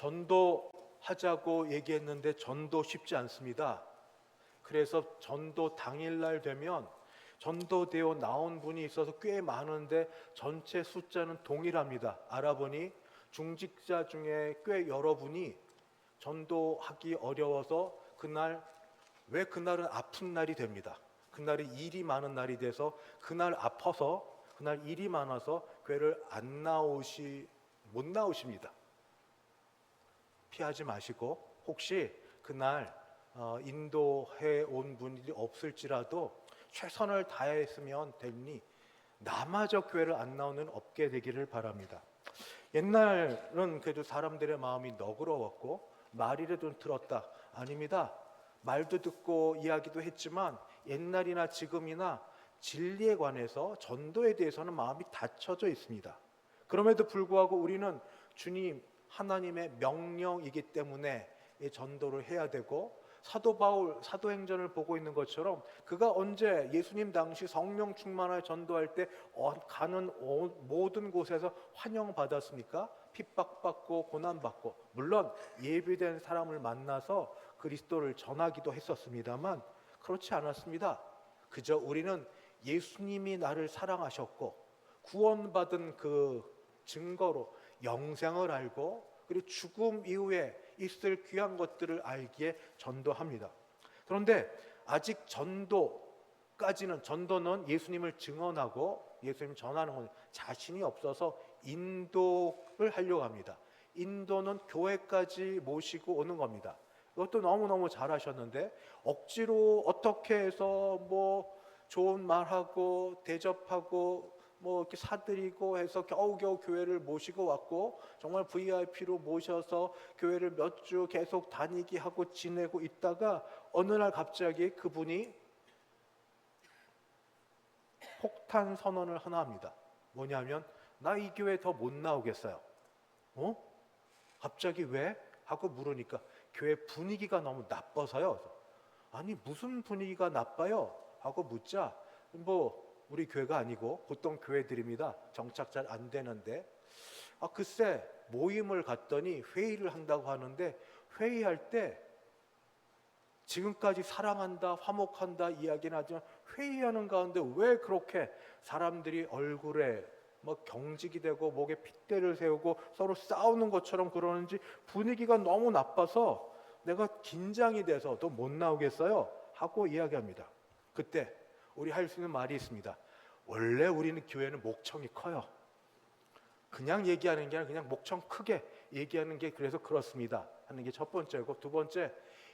전도하자고 얘기했는데 전도 쉽지 않습니다. 그래서 전도 당일날 되면 전도되어 나온 분이 있어서 꽤 많은데 전체 숫자는 동일합니다. 알아보니 중직자 중에 꽤 여러분이 전도하기 어려워서 왜 그날은 아픈 날이 됩니다. 그날이 일이 많은 날이 돼서 그날 아파서 그날 일이 많아서 교회를 못 나오십니다. 피하지 마시고 혹시 그날 인도해 온 분이 없을지라도 최선을 다했으면 되니 나마저 교회를 안 나오는 없게 되기를 바랍니다. 옛날은 그래도 사람들의 마음이 너그러웠고 말이라도 들었다. 아닙니다. 말도 듣고 이야기도 했지만 옛날이나 지금이나 진리에 관해서 전도에 대해서는 마음이 닫혀져 있습니다. 그럼에도 불구하고 우리는 주님 하나님의 명령이기 때문에 이 전도를 해야 되고, 사도 바울 사도행전을 보고 있는 것처럼 그가 언제 예수님 당시 성령 충만하여 전도할 때 가는 모든 곳에서 환영받았습니까? 핍박받고 고난받고, 물론 예비된 사람을 만나서 그리스도를 전하기도 했었습니다만 그렇지 않았습니다. 그저 우리는 예수님이 나를 사랑하셨고 구원받은 그 증거로 영생을 알고, 그리고 죽음 이후에 있을 귀한 것들을 알기에 전도합니다. 그런데 아직 전도는 예수님을 증언하고 예수님 전하는 건 자신이 없어서 인도를 하려고 합니다. 인도는 교회까지 모시고 오는 겁니다. 이것도 너무너무 잘하셨는데 억지로 어떻게 해서 좋은 말하고 대접하고 이렇게 사드리고 해서 겨우겨우 교회를 모시고 왔고, 정말 VIP로 모셔서 교회를 몇 주 계속 다니게 하고 지내고 있다가 어느 날 갑자기 그분이 폭탄 선언을 하나 합니다. 뭐냐면 나 이 교회 더 못 나오겠어요. 갑자기 왜? 하고 물으니까 교회 분위기가 너무 나빠서요. 아니 무슨 분위기가 나빠요? 하고 묻자 우리 교회가 아니고 보통 교회들입니다. 정착 잘 안 되는데 글쎄 모임을 갔더니 회의를 한다고 하는데 회의할 때 지금까지 사랑한다 화목한다 이야기는 하지만 회의하는 가운데 왜 그렇게 사람들이 얼굴에 경직이 되고 목에 핏대를 세우고 서로 싸우는 것처럼 그러는지 분위기가 너무 나빠서 내가 긴장이 돼서 더 못 나오겠어요 하고 이야기합니다. 그때 우리 할 수 있는 말이 있습니다. 원래 우리는 교회는 목청이 커요. 그냥 얘기하는 게 아니라 그냥 목청 크게 얘기하는 게 그래서 그렇습니다 하는 게 첫 번째고, 두 번째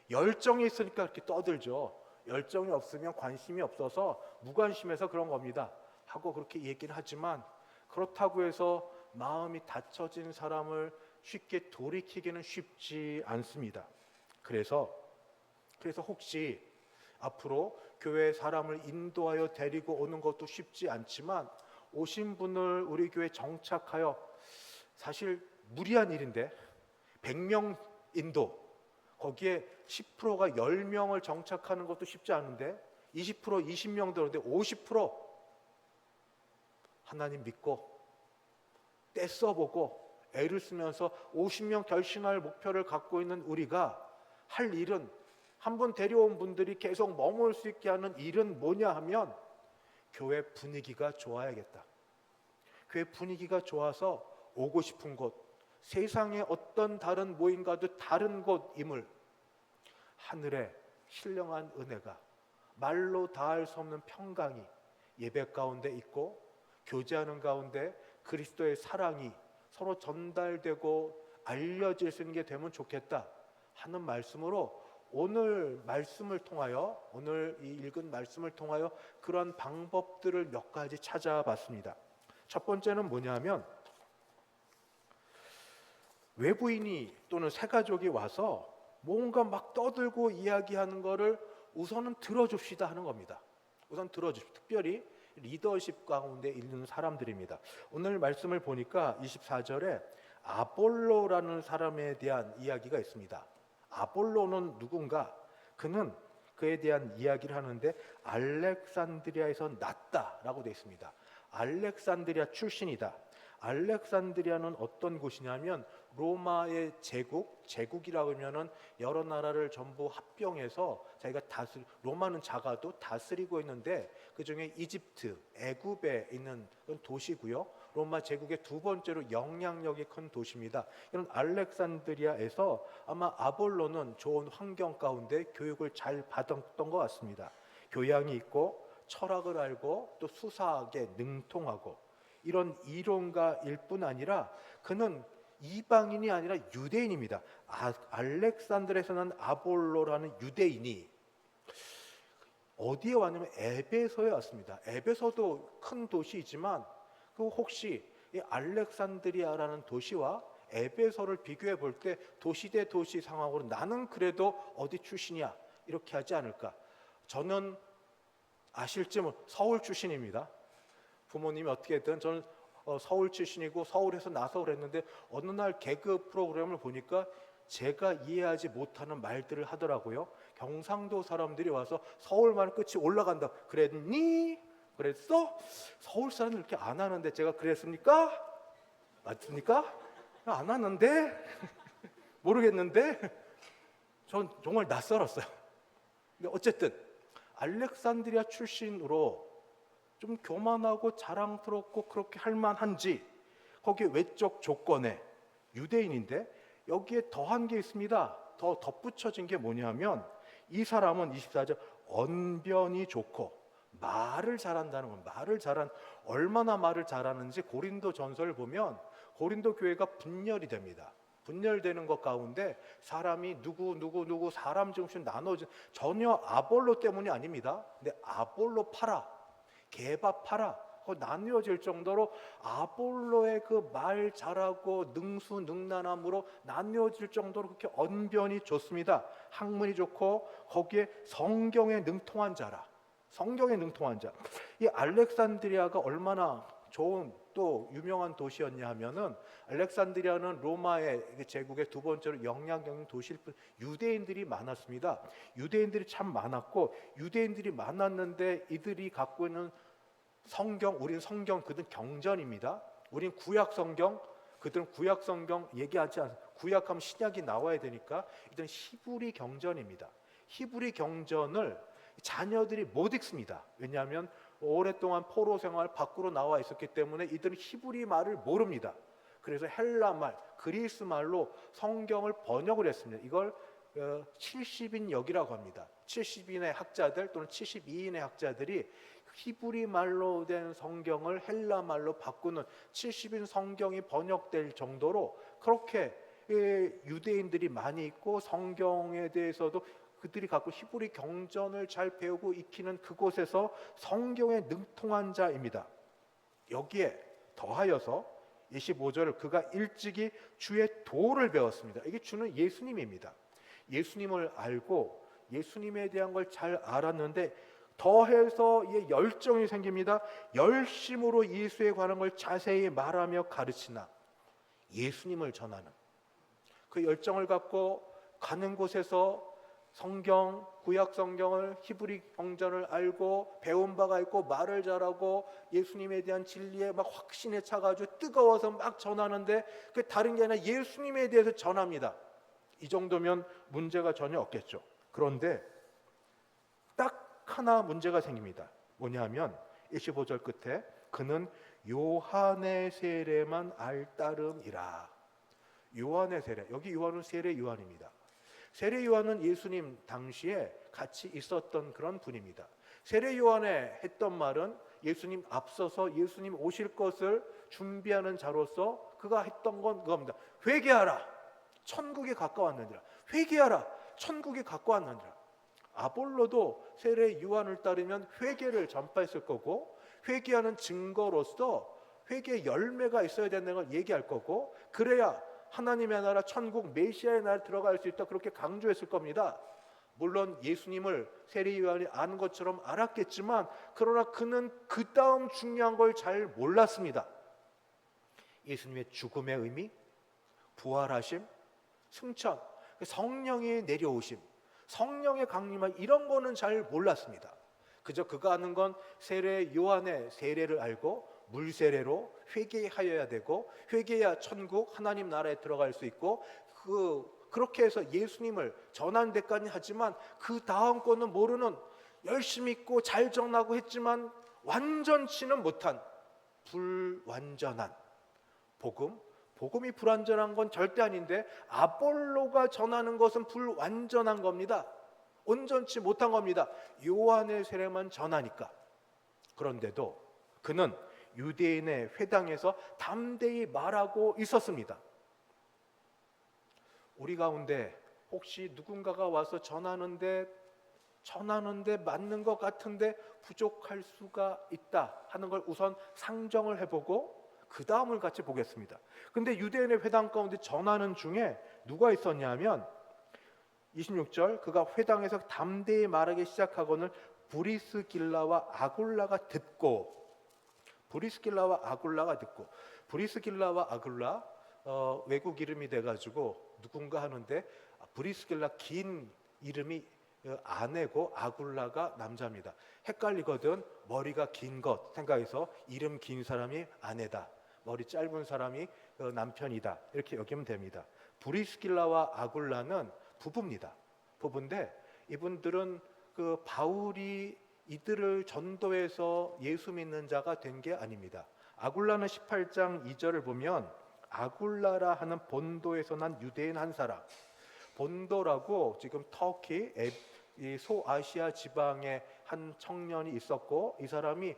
열정이 있으니까 그렇게 떠들죠. 열정이 없으면 관심이 없어서 무관심해서 그런 겁니다 하고 그렇게 얘기를 하지만, 그렇다고 해서 마음이 닫혀진 사람을 쉽게 돌이키기는 쉽지 않습니다. 그래서 혹시 앞으로 교회 사람을 인도하여 데리고 오는 것도 쉽지 않지만 오신 분을 우리 교회에 정착하여, 사실 무리한 일인데 100명 인도, 거기에 10%가 10명을 정착하는 것도 쉽지 않은데 20% 20명 들었는데 50% 하나님 믿고 떼 써보고 애를 쓰면서 50명 결신할 목표를 갖고 있는 우리가 할 일은, 한 번 데려온 분들이 계속 머물 수 있게 하는 일은 뭐냐 하면 교회 분위기가 좋아야겠다. 교회 분위기가 좋아서 오고 싶은 곳, 세상의 어떤 다른 모임과도 다른 곳임을 하늘의 신령한 은혜가, 말로 다할 수 없는 평강이 예배 가운데 있고 교제하는 가운데 그리스도의 사랑이 서로 전달되고 알려질 수 있는 게 되면 좋겠다 하는 말씀으로 오늘 말씀을 통하여, 오늘 이 읽은 말씀을 통하여 그런 방법들을 몇 가지 찾아봤습니다. 첫 번째는 뭐냐면 외부인이 또는 새가족이 와서 뭔가 막 떠들고 이야기하는 거를 우선은 들어줍시다 하는 겁니다. 우선 들어줍시다. 특별히 리더십 가운데 있는 사람들입니다. 오늘 말씀을 보니까 24절에 아볼로라는 사람에 대한 이야기가 있습니다. 아볼로는 누군가? 그에 대한 이야기를 하는데 알렉산드리아에서 났다라고 되어 있습니다. 알렉산드리아 출신이다. 알렉산드리아는 어떤 곳이냐면 로마의 제국이라고 하면은 여러 나라를 전부 합병해서 자기가 로마는 작아도 다스리고 있는데 그 중에 이집트, 애굽에 있는 도시고요. 로마 제국의 두 번째로 영향력이 큰 도시입니다. 이런 알렉산드리아에서 아마 아볼로는 좋은 환경 가운데 교육을 잘 받았던 것 같습니다. 교양이 있고 철학을 알고 또 수사학에 능통하고 이런 이론가일 뿐 아니라 그는 이방인이 아니라 유대인입니다. 알렉산드에서 난 아볼로라는 유대인이 어디에 왔냐면 에베소에 왔습니다. 에베소도 큰 도시이지만 그 혹시 이 알렉산드리아라는 도시와 에베소를 비교해 볼 때 도시 대 도시 상황으로 나는 그래도 어디 출신이야 이렇게 하지 않을까. 저는 아실지 서울 출신입니다. 부모님이 어떻게든 저는 서울 출신이고 서울에서 나서를 했는데 어느 날 개그 프로그램을 보니까 제가 이해하지 못하는 말들을 하더라고요. 경상도 사람들이 와서 서울말 끝이 올라간다. 그랬니? 그랬어? 서울 사람은 이렇게 안 하는데 제가 그랬습니까? 맞습니까? 안 하는데? 모르겠는데? 전 정말 낯설었어요. 근데 어쨌든 알렉산드리아 출신으로 좀 교만하고 자랑스럽고 그렇게 할 만한지 거기에 외적 조건에 유대인인데 여기에 더한 게 있습니다. 더 덧붙여진 게 뭐냐면 이 사람은 24절 언변이 좋고 말을 잘한다는 건 얼마나 말을 잘하는지 고린도 전서를 보면 고린도 교회가 분열이 됩니다. 분열되는 것 가운데 사람이 누구 사람 중심 나눠진 전혀 아볼로 때문이 아닙니다. 근데 아볼로 파라 개밥 파라 나뉘어질 정도로 아볼로의 그 말 잘하고 능수능란함으로 나뉘어질 정도로 그렇게 언변이 좋습니다. 학문이 좋고 거기에 성경에 능통한 자라. 성경에 능통한 자. 이 알렉산드리아가 얼마나 좋은 또 유명한 도시였냐 하면은 알렉산드리아는 로마의 제국의 두 번째로 영향력 있는 도시일 뿐 유대인들이 많았습니다. 유대인들이 참 많았고 유대인들이 많았는데 이들이 갖고 있는 성경, 우리는 성경, 그들은 경전입니다. 우리는 구약 성경, 그들은 구약 성경 얘기하지 않습니다. 구약하면 신약이 나와야 되니까 이들은 히브리 경전입니다. 히브리 경전을 자녀들이 못 읽습니다. 왜냐하면 오랫동안 포로 생활 밖으로 나와 있었기 때문에 이들은 히브리 말을 모릅니다. 그래서 헬라 말, 그리스 말로 성경을 번역을 했습니다. 이걸 70인역이라고 합니다. 70인의 학자들 또는 72인의 학자들이 히브리 말로 된 성경을 헬라 말로 바꾸는 70인 성경이 번역될 정도로 그렇게 유대인들이 많이 있고 성경에 대해서도 그들이 갖고 히브리 경전을 잘 배우고 익히는 그곳에서 성경에 능통한 자입니다. 여기에 더하여서 25절을 그가 일찍이 주의 도를 배웠습니다. 이게 주는 예수님입니다. 예수님을 알고 예수님에 대한 걸 잘 알았는데 더해서 이 열정이 생깁니다. 열심으로 예수에 관한 걸 자세히 말하며 가르치나 예수님을 전하는 그 열정을 갖고 가는 곳에서 성경, 구약 성경을 히브리 경전을 알고 배운 바가 있고 말을 잘하고 예수님에 대한 진리에 막 확신에 차가지고 뜨거워서 막 전하는데 그 다른 게 아니라 예수님에 대해서 전합니다. 이 정도면 문제가 전혀 없겠죠. 그런데 딱 하나 문제가 생깁니다. 뭐냐면 25절 끝에 그는 요한의 세례만 알따름이라. 요한의 세례, 여기 요한은 세례 요한입니다. 세례 요한은 예수님 당시에 같이 있었던 그런 분입니다. 세례 요한에 했던 말은 예수님 앞서서 예수님 오실 것을 준비하는 자로서 그가 했던 건 그겁니다. 회개하라, 천국에 가까웠느니라. 회개하라, 천국에 가까웠느니라. 아볼로도 세례 요한을 따르면 회개를 전파했을 거고 회개하는 증거로서 회개의 열매가 있어야 된다는 걸 얘기할 거고 그래야 하나님의 나라 천국 메시아의 나라에 들어갈 수 있다 그렇게 강조했을 겁니다. 물론 예수님을 세례 요한이 아는 것처럼 알았겠지만 그러나 그는 그 다음 중요한 걸 잘 몰랐습니다. 예수님의 죽음의 의미, 부활하심, 승천, 성령의 내려오심, 성령의 강림한 이런 거는 잘 몰랐습니다. 그저 그가 아는 건 세례 요한의 세례를 알고 물세례로 회개하여야 되고, 회개해야 천국 하나님 나라에 들어갈 수 있고, 그렇게 해서 예수님을 전하는 데까지 하지만 그 다음 거는 모르는, 열심히 있고 잘 전하고 했지만 완전치는 못한 불완전한 복음이 불완전한 건 절대 아닌데, 아볼로가 전하는 것은 불완전한 겁니다. 온전치 못한 겁니다. 요한의 세례만 전하니까. 그런데도 그는 유대인의 회당에서 담대히 말하고 있었습니다. 우리 가운데 혹시 누군가가 와서 전하는데 맞는 것 같은데 부족할 수가 있다 하는 걸 우선 상정을 해보고 그 다음을 같이 보겠습니다. 근데 유대인의 회당 가운데 전하는 중에 누가 있었냐면 26절, 그가 회당에서 담대히 말하기 시작하고는 브리스길라와 아굴라가 듣고, 브리스길라와 아굴라 외국 이름이 돼가지고 누군가 하는데, 브리스길라 긴 이름이 아내고 아굴라가 남자입니다. 헷갈리거든. 머리가 긴 것 생각해서 이름 긴 사람이 아내다, 머리 짧은 사람이 남편이다, 이렇게 여기면 됩니다. 브리스길라와 아굴라는 부부입니다. 부부인데 이분들은 그 바울이 이들을 전도해서 예수 믿는 자가 된 게 아닙니다. 아굴라는 18장 2절을 보면 아굴라라 하는 본도에서 난 유대인 한 사람, 본도라고 지금 터키 이 소아시아 지방에 한 청년이 있었고, 이 사람이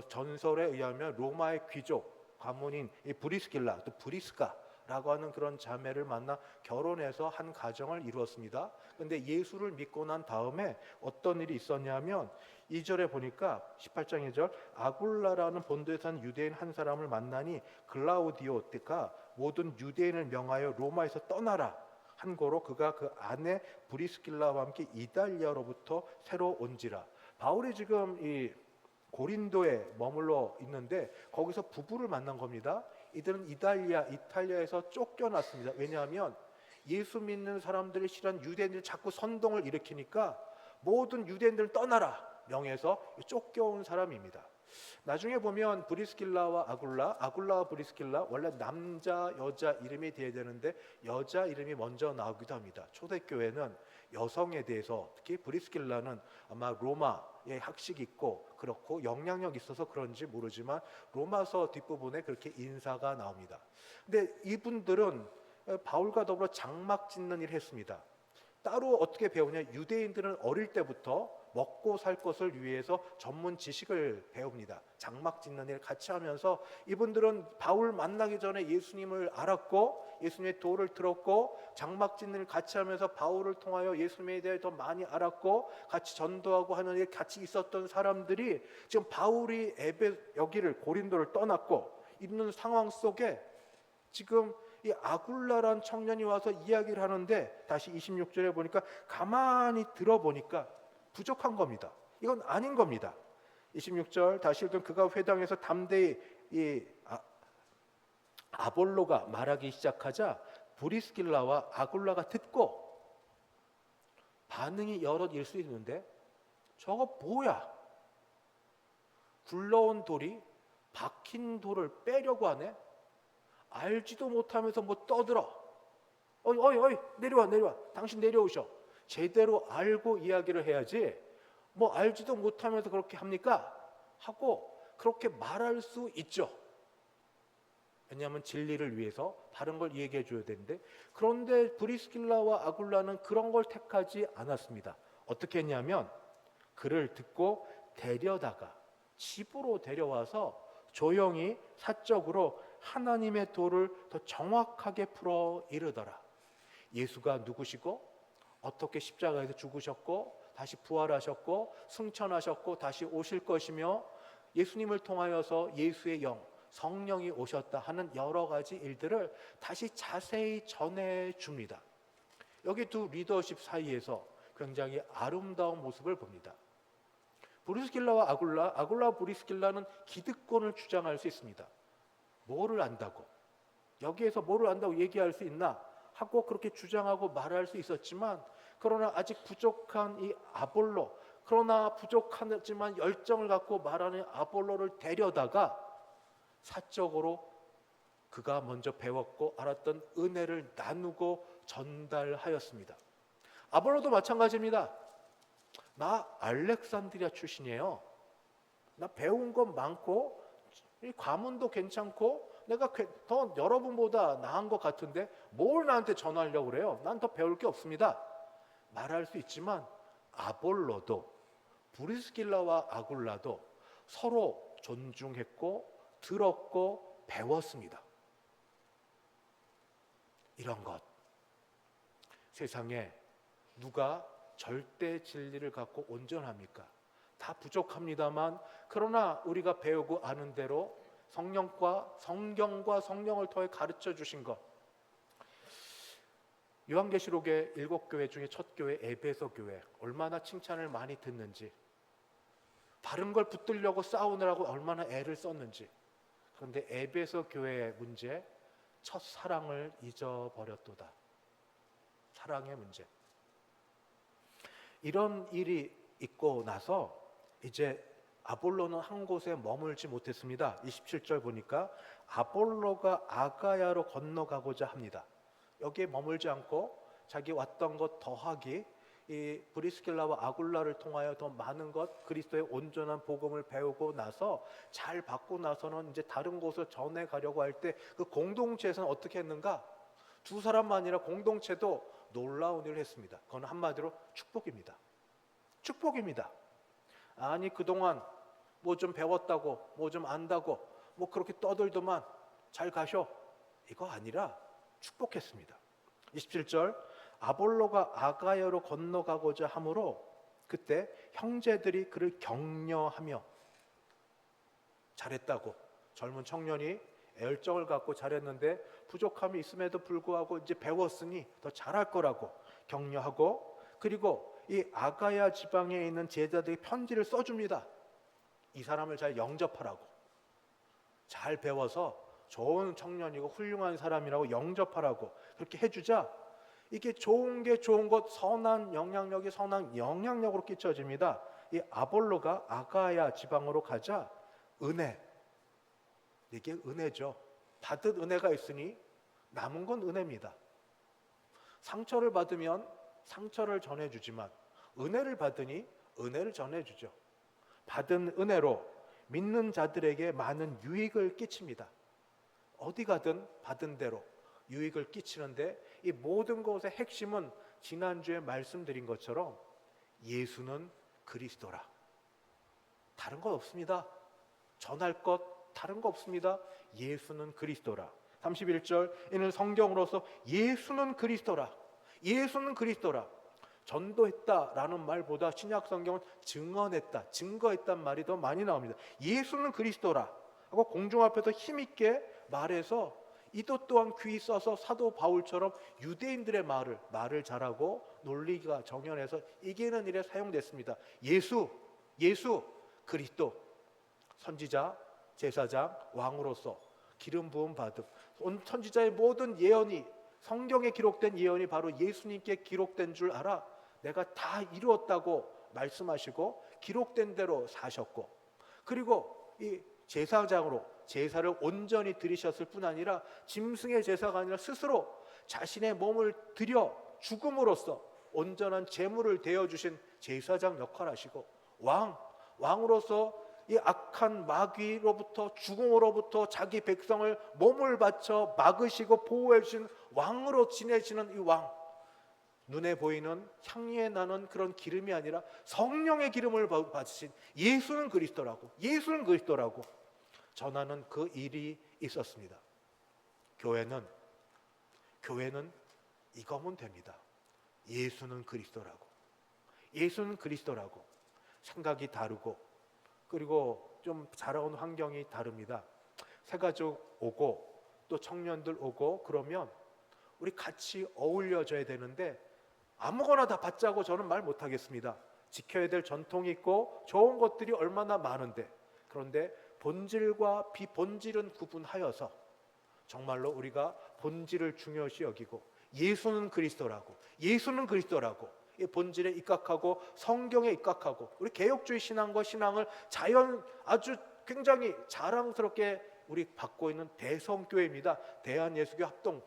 전설에 의하면 로마의 귀족 가문인 이 브리스길라, 또 브리스카라고 하는 그런 자매를 만나 결혼해서 한 가정을 이루었습니다. 근데 예수를 믿고 난 다음에 어떤 일이 있었냐면 2절에 보니까 18장 2절, 아굴라라는 본도에 산 유대인 한 사람을 만나니 글라우디오가 모든 유대인을 명하여 로마에서 떠나라 한 거로 그가 그 아내 브리스길라와 함께 이달리아로부터 새로 온지라. 바울이 지금 이 고린도에 머물러 있는데 거기서 부부를 만난 겁니다. 이들은 이탈리아에서 쫓겨났습니다. 왜냐하면 예수 믿는 사람들이 싫어하는 유대인들이 자꾸 선동을 일으키니까 모든 유대인들을 떠나라 명해서 쫓겨온 사람입니다. 나중에 보면 브리스길라와 아굴라와 브리스길라, 원래 남자 여자 이름이 돼야 되는데 여자 이름이 먼저 나오기도 합니다. 초대교회는 여성에 대해서, 특히 브리스길라는 아마 로마의 학식이 있고 그렇고 영향력 있어서 그런지 모르지만 로마서 뒷부분에 그렇게 인사가 나옵니다. 근데 이분들은 바울과 더불어 장막 짓는 일을 했습니다. 따로 어떻게 배우냐, 유대인들은 어릴 때부터 먹고 살 것을 위해서 전문 지식을 배웁니다. 장막 짓는 일 같이 하면서 이분들은 바울 만나기 전에 예수님을 알았고 예수님의 도를 들었고, 장막 짓는 일 같이 하면서 바울을 통하여 예수님에 대해 더 많이 알았고 같이 전도하고 하는 일 같이 있었던 사람들이 지금 바울이 여기를 고린도를 떠났고 있는 상황 속에 지금 이 아굴라란 청년이 와서 이야기를 하는데, 다시 26절에 보니까 가만히 들어보니까 부족한 겁니다. 이건 아닌 겁니다. 26절 다시 읽으면 그가 회당에서 담대히 이 아볼로가 말하기 시작하자 브리스길라와 아굴라가 듣고, 반응이 여럿일 수 있는데 저거 뭐야? 굴러온 돌이 박힌 돌을 빼려고 하네? 알지도 못하면서 뭐 떠들어. 어이 내려와 당신 내려오셔. 제대로 알고 이야기를 해야지 뭐 알지도 못하면서 그렇게 합니까? 하고 그렇게 말할 수 있죠. 왜냐하면 진리를 위해서 바른 걸 얘기해 줘야 되는데, 그런데 브리스길라와 아굴라는 그런 걸 택하지 않았습니다. 어떻게 했냐면 그를 듣고 데려다가 집으로 데려와서 조용히 사적으로 하나님의 도를 더 정확하게 풀어 이르더라. 예수가 누구시고 어떻게 십자가에서 죽으셨고 다시 부활하셨고 승천하셨고 다시 오실 것이며 예수님을 통하여서 예수의 영 성령이 오셨다 하는 여러 가지 일들을 다시 자세히 전해 줍니다. 여기 두 리더십 사이에서 굉장히 아름다운 모습을 봅니다. 브리스길라와 아굴라와 브리스길라는 기득권을 주장할 수 있습니다. 뭐를 안다고, 여기에서 뭐를 안다고 얘기할 수 있나 하고 그렇게 주장하고 말할 수 있었지만, 그러나 아직 부족한 이 아볼로, 그러나 부족하지만 열정을 갖고 말하는 아볼로를 데려다가 사적으로 그가 먼저 배웠고 알았던 은혜를 나누고 전달하였습니다. 아볼로도 마찬가지입니다. 나 알렉산드리아 출신이에요. 나 배운 것 많고 이 과문도 괜찮고 내가 더 여러분보다 나은 것 같은데 뭘 나한테 전하려고 그래요? 난 더 배울 게 없습니다. 말할 수 있지만 아볼로도 브리스길라와 아굴라도 서로 존중했고 들었고 배웠습니다. 이런 것, 세상에 누가 절대 진리를 갖고 온전합니까? 다 부족합니다만, 그러나 우리가 배우고 아는 대로 성경과 성령을 통해 가르쳐 주신 것, 요한계시록의 7교회 중에 첫 교회 에베소 교회, 얼마나 칭찬을 많이 듣는지, 바른 걸 붙들려고 싸우느라고 얼마나 애를 썼는지. 그런데 에베소 교회의 문제, 첫 사랑을 잊어버렸도다. 사랑의 문제. 이런 일이 있고 나서 이제 아볼로는 한 곳에 머물지 못했습니다. 27절 보니까 아볼로가 아가야로 건너가고자 합니다. 여기에 머물지 않고 자기 왔던 것 더하기, 이 브리스길라와 아굴라를 통하여 더 많은 것, 그리스도의 온전한 복음을 배우고 나서 잘 받고 나서는 이제 다른 곳을 전해 가려고 할 때 그 공동체에서는 어떻게 했는가? 두 사람만 아니라 공동체도 놀라운 일을 했습니다. 그건 한마디로 축복입니다. 축복입니다. 아니 그동안 뭐 좀 배웠다고, 뭐 좀 안다고, 뭐 그렇게 떠들더만 잘 가셔, 이거 아니라 축복했습니다. 27절, 아볼로가 아가야로 건너가고자 하므로 그때 형제들이 그를 격려하며, 잘했다고, 젊은 청년이 열정을 갖고 잘했는데 부족함이 있음에도 불구하고 이제 배웠으니 더 잘할 거라고 격려하고, 그리고 이 아가야 지방에 있는 제자들이 편지를 써줍니다. 이 사람을 잘 영접하라고, 잘 배워서 좋은 청년이고 훌륭한 사람이라고 영접하라고 그렇게 해주자, 이게 좋은 게 좋은 것, 선한 영향력이 선한 영향력으로 끼쳐집니다. 이 아볼로가 아가야 지방으로 가자 은혜, 이게 은혜죠. 받은 은혜가 있으니 남은 건 은혜입니다. 상처를 받으면 상처를 전해주지만 은혜를 받으니 은혜를 전해주죠. 받은 은혜로 믿는 자들에게 많은 유익을 끼칩니다. 어디 가든 받은 대로 유익을 끼치는데, 이 모든 것의 핵심은 지난주에 말씀드린 것처럼 예수는 그리스도라. 다른 것 없습니다. 전할 것 다른 거 없습니다. 예수는 그리스도라. 31절, 이는 성경으로서 예수는 그리스도라, 예수는 그리스도라. 전도했다라는 말보다 신약 성경은 증언했다, 증거했단 말이 더 많이 나옵니다. 예수는 그리스도라 하고 공중 앞에서 힘있게 말해서, 이도 또한 귀 써서 사도 바울처럼 유대인들의 말을 잘하고 논리가 정연해서 이기는 일에 사용됐습니다. 예수 그리스도, 선지자, 제사장, 왕으로서 기름 부음 받음, 선지자의 모든 예언이, 성경에 기록된 예언이 바로 예수님께 기록된 줄 알아. 내가 다 이루었다고 말씀하시고 기록된 대로 사셨고, 그리고 이 제사장으로 제사를 온전히 드리셨을 뿐 아니라 짐승의 제사가 아니라 스스로 자신의 몸을 드려 죽음으로써 온전한 제물을 되어주신 제사장 역할을 하시고, 왕으로서 이 악한 마귀로부터, 죽음으로부터 자기 백성을 몸을 바쳐 막으시고 보호해 주신 왕으로 지내시는 이 왕, 눈에 보이는 향기에 나는 그런 기름이 아니라 성령의 기름을 받으신 예수는 그리스도라고, 예수는 그리스도라고 전하는 그 일이 있었습니다. 교회는 이거면 됩니다. 예수는 그리스도라고, 예수는 그리스도라고. 생각이 다르고, 그리고 좀 자라온 환경이 다릅니다. 새가족 오고 또 청년들 오고 그러면 우리 같이 어울려져야 되는데 아무거나 다 받자고 저는 말 못하겠습니다. 지켜야 될 전통이 있고 좋은 것들이 얼마나 많은데, 그런데 본질과 비본질은 구분하여서 정말로 우리가 본질을 중요시 여기고 예수는 그리스도라고, 예수는 그리스도라고 이 본질에 입각하고 성경에 입각하고, 우리 개혁주의 신앙과 신앙을 아주 굉장히 자랑스럽게 우리 받고 있는 대성교회입니다. 대한예수교 합동.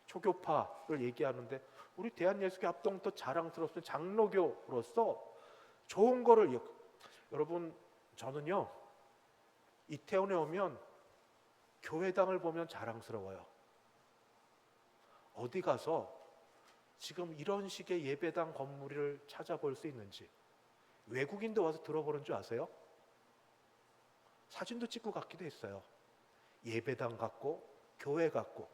초교파를 얘기하는데 우리 대한예수교 합동도 자랑스럽습니다. 장로교로서 좋은 거를 여러분, 저는요 이태원에 오면 교회당을 보면 자랑스러워요. 어디 가서 지금 이런 식의 예배당 건물을 찾아볼 수 있는지. 외국인도 와서 들어보는 줄 아세요? 사진도 찍고 갔기도 했어요. 예배당 같고 교회 같고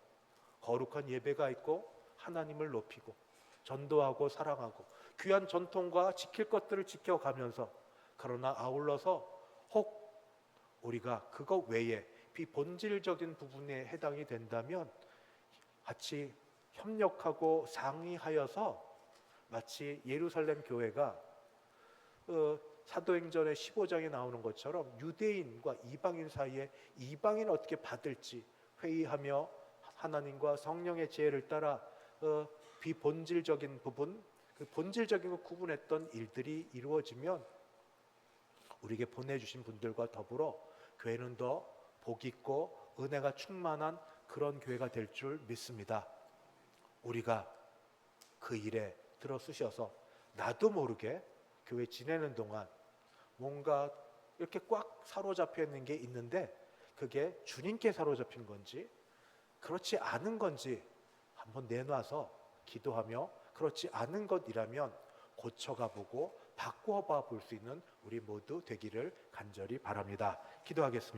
거룩한 예배가 있고 하나님을 높이고 전도하고 사랑하고 귀한 전통과 지킬 것들을 지켜가면서, 그러나 아울러서 혹 우리가 그거 외에 비본질적인 부분에 해당이 된다면 같이 협력하고 상의하여서 마치 예루살렘 교회가 사도행전의 15장에 나오는 것처럼 유대인과 이방인 사이에 이방인 어떻게 받을지 회의하며 하나님과 성령의 지혜를 따라 비본질적인 부분, 그 본질적인 걸 구분했던 일들이 이루어지면 우리에게 보내주신 분들과 더불어 교회는 더 복 있고 은혜가 충만한 그런 교회가 될 줄 믿습니다. 우리가 그 일에 들어쓰셔서 나도 모르게 교회 지내는 동안 뭔가 이렇게 꽉 사로잡혀 있는 게 있는데 그게 주님께 사로잡힌 건지 그렇지 않은 건지 한번 내놔서 기도하며, 그렇지 않은 것이라면 고쳐가 보고 바꾸어 봐 볼 수 있는 우리 모두 되기를 간절히 바랍니다. 기도하겠습니다.